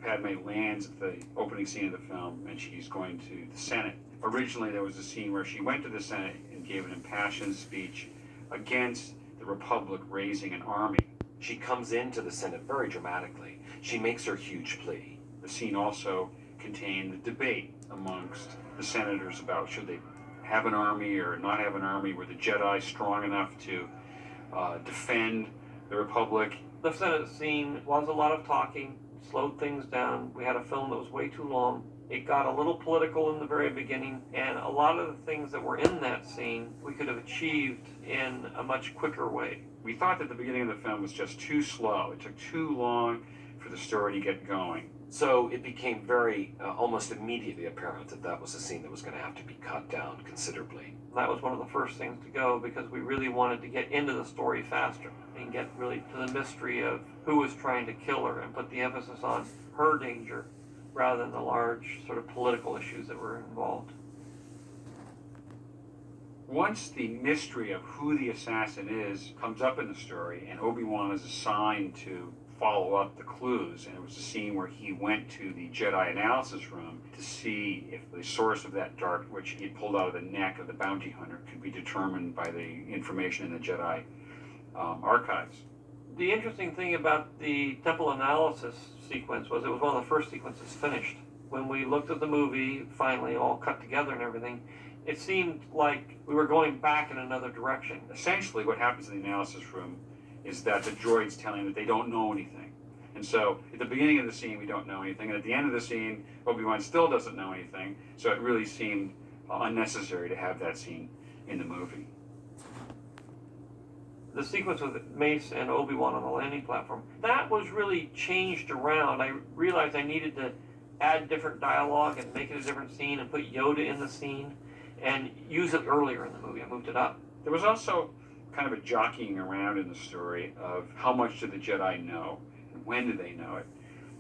Padme lands at the opening scene of the film, and she's going to the Senate. Originally, there was a scene where she went to the Senate and gave an impassioned speech against the Republic raising an army. She comes into the Senate very dramatically. She makes her huge plea. The scene also contained the debate amongst the senators about should they have an army or not have an army. Were the Jedi strong enough to defend the Republic? The Senate scene was a lot of talking, slowed things down. We had a film that was way too long. It got a little political in the very beginning, and a lot of the things that were in that scene we could have achieved in a much quicker way. We thought that the beginning of the film was just too slow. It took too long for the story to get going. So it became very, almost immediately apparent that that was a scene that was going to have to be cut down considerably. That was one of the first things to go because we really wanted to get into the story faster and get really to the mystery of who was trying to kill her and put the emphasis on her danger rather than the large sort of political issues that were involved. Once the mystery of who the assassin is comes up in the story, and Obi-Wan is assigned to follow up the clues, and it was a scene where he went to the Jedi analysis room to see if the source of that dart, which he had pulled out of the neck of the bounty hunter, could be determined by the information in the Jedi archives. The interesting thing about the temple analysis sequence was it was one of the first sequences finished. When we looked at the movie, finally all cut together and everything, it seemed like we were going back in another direction. Essentially, what happens in the analysis room is that the droid's telling that they don't know anything. And so, at the beginning of the scene, we don't know anything, and at the end of the scene, Obi-Wan still doesn't know anything, so it really seemed unnecessary to have that scene in the movie. The sequence with Mace and Obi-Wan on the landing platform, that was really changed around. I realized I needed to add different dialogue and make it a different scene and put Yoda in the scene and use it earlier in the movie. I moved it up. There was also kind of a jockeying around in the story of how much do the Jedi know and when do they know it.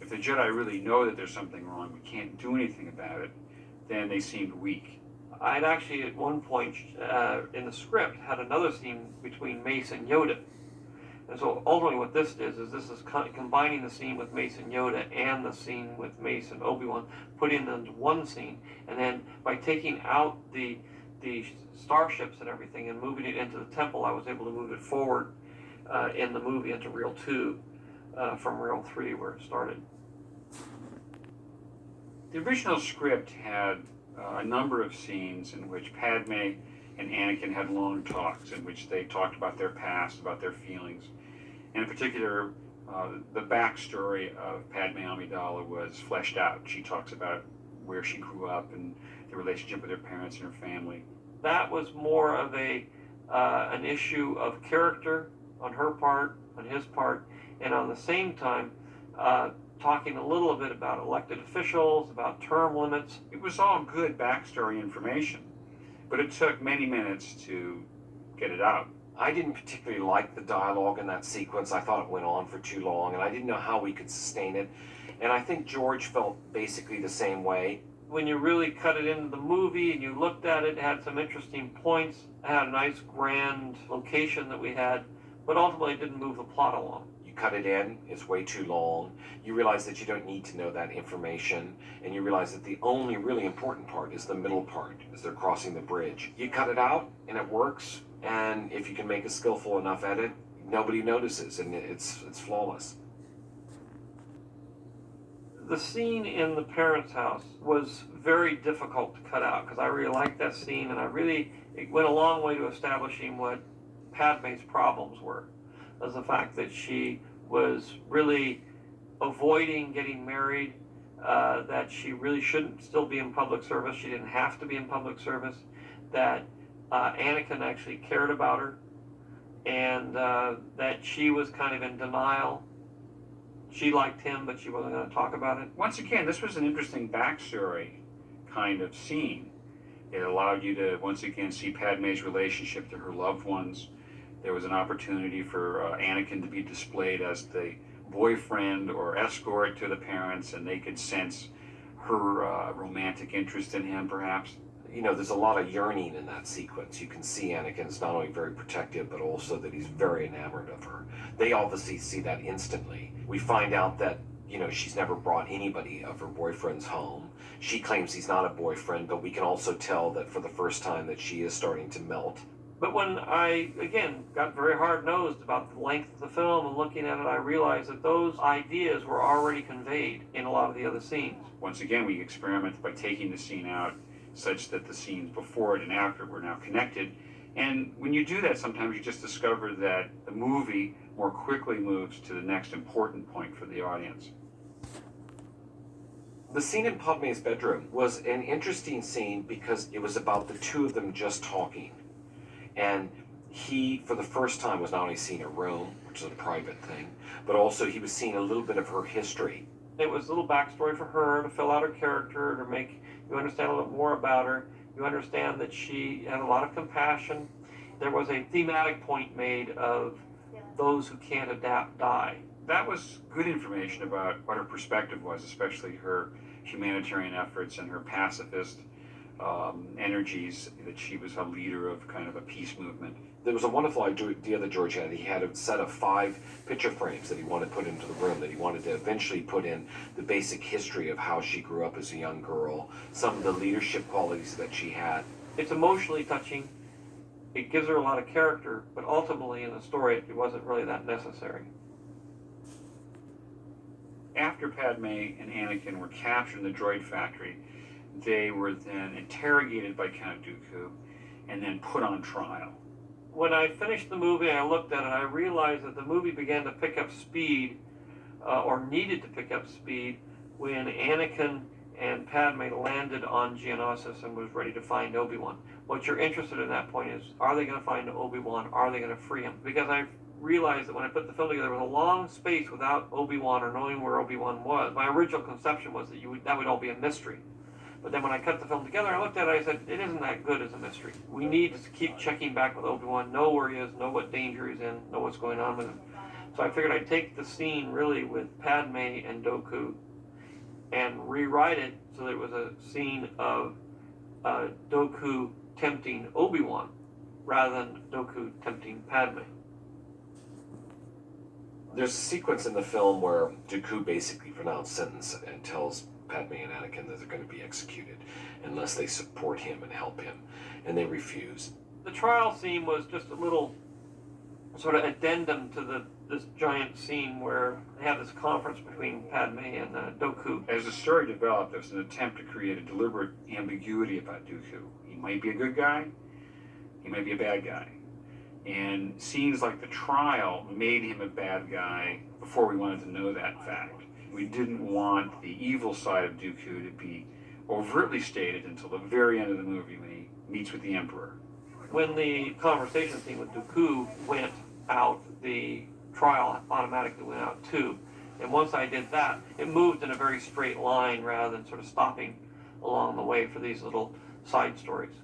If the Jedi really know that there's something wrong, we can't do anything about it, then they seemed weak. I'd actually at one point in the script had another scene between Mace and Yoda. And so ultimately what this is this is combining the scene with Mace and Yoda and the scene with Mace and Obi-Wan, putting them into one scene. And then by taking out the starships and everything and moving it into the temple, I was able to move it forward in the movie into Reel 2 from Reel 3 where it started. The original script had a number of scenes in which Padme and Anakin had long talks in which they talked about their past, about their feelings. And in particular, the backstory of Padme Amidala was fleshed out. She talks about where she grew up and the relationship with her parents and her family. That was more of an issue of character on her part, on his part, and on the same time talking a little bit about elected officials, about term limits. It was all good backstory information, but it took many minutes to get it out. I didn't particularly like the dialogue in that sequence. I thought it went on for too long, and I didn't know how we could sustain it. And I think George felt basically the same way. When you really cut it into the movie and you looked at it, it had some interesting points. It had a nice grand location that we had, but ultimately it didn't move the plot along. You cut it in, it's way too long. You realize that you don't need to know that information, and you realize that the only really important part is the middle part, as they're crossing the bridge. You cut it out, and it works, and if you can make a skillful enough edit, nobody notices, and it's flawless. The scene in the parents' house was very difficult to cut out because I really liked that scene, and it went a long way to establishing what Padme's problems were. Was the fact that she was really avoiding getting married, that she really shouldn't still be in public service. She didn't have to be in public service. That Anakin actually cared about her, and that she was kind of in denial. She liked him, but she wasn't going to talk about it. Once again, this was an interesting backstory kind of scene. It allowed you to, once again, see Padme's relationship to her loved ones. There was an opportunity for Anakin to be displayed as the boyfriend or escort to the parents, and they could sense her romantic interest in him, perhaps. You know, there's a lot of yearning in that sequence. You can see Anakin's not only very protective, but also that he's very enamored of her. They obviously see that instantly. We find out that You know, she's never brought anybody of her boyfriends home. She claims he's not a boyfriend, but we can also tell that for the first time that she is starting to melt. But when I, again, got very hard-nosed about the length of the film and looking at it, I realized that those ideas were already conveyed in a lot of the other scenes. Once again, we experimented by taking the scene out such that the scenes before it and after it were now connected. And when you do that, sometimes you just discover that the movie more quickly moves to the next important point for the audience. The scene in Padme's bedroom was an interesting scene because it was about the two of them just talking. And he, for the first time, was not only seeing a room, which is a private thing, but also he was seeing a little bit of her history. It was a little backstory for her to fill out her character, to make you understand a little bit more about her. You understand that she had a lot of compassion. There was a thematic point made of those who can't adapt die. That was good information about what her perspective was, especially her humanitarian efforts and her pacifist energies, that she was a leader of kind of a peace movement. There was a wonderful idea that George had. He had a set of 5 picture frames that he wanted put into the room, that he wanted to eventually put in the basic history of how she grew up as a young girl, some of the leadership qualities that she had. It's emotionally touching. It gives her a lot of character, but ultimately in the story it wasn't really that necessary. After Padme and Anakin were captured in the droid factory, they were then interrogated by Count Dooku and then put on trial. When I finished the movie, I looked at it, I realized that the movie began to pick up speed, or needed to pick up speed, when Anakin and Padme landed on Geonosis and was ready to find Obi-Wan. What you're interested in that point is, are they going to find Obi-Wan? Are they going to free him? Because I realized that when I put the film together, there was a long space without Obi-Wan or knowing where Obi-Wan was. My original conception was that that would all be a mystery. But then when I cut the film together, I looked at it, I said, it isn't that good as a mystery. We need to keep checking back with Obi-Wan, know where he is, know what danger he's in, know what's going on with him. So I figured I'd take the scene really with Padme and Dooku and rewrite it so that it was a scene of Dooku tempting Obi-Wan rather than Dooku tempting Padme. There's a sequence in the film where Dooku basically pronounced sentence and tells Padme and Anakin that they're going to be executed unless they support him and help him, and they refuse. The trial scene was just a little sort of addendum to this giant scene where they have this conference between Padme and Dooku. As the story developed, there was an attempt to create a deliberate ambiguity about Dooku. He might be a good guy, he might be a bad guy. And scenes like the trial made him a bad guy before we wanted to know that fact. We didn't want the evil side of Dooku to be overtly stated until the very end of the movie when he meets with the Emperor. When the conversation scene with Dooku went out, the trial automatically went out too. And once I did that, it moved in a very straight line rather than sort of stopping along the way for these little side stories.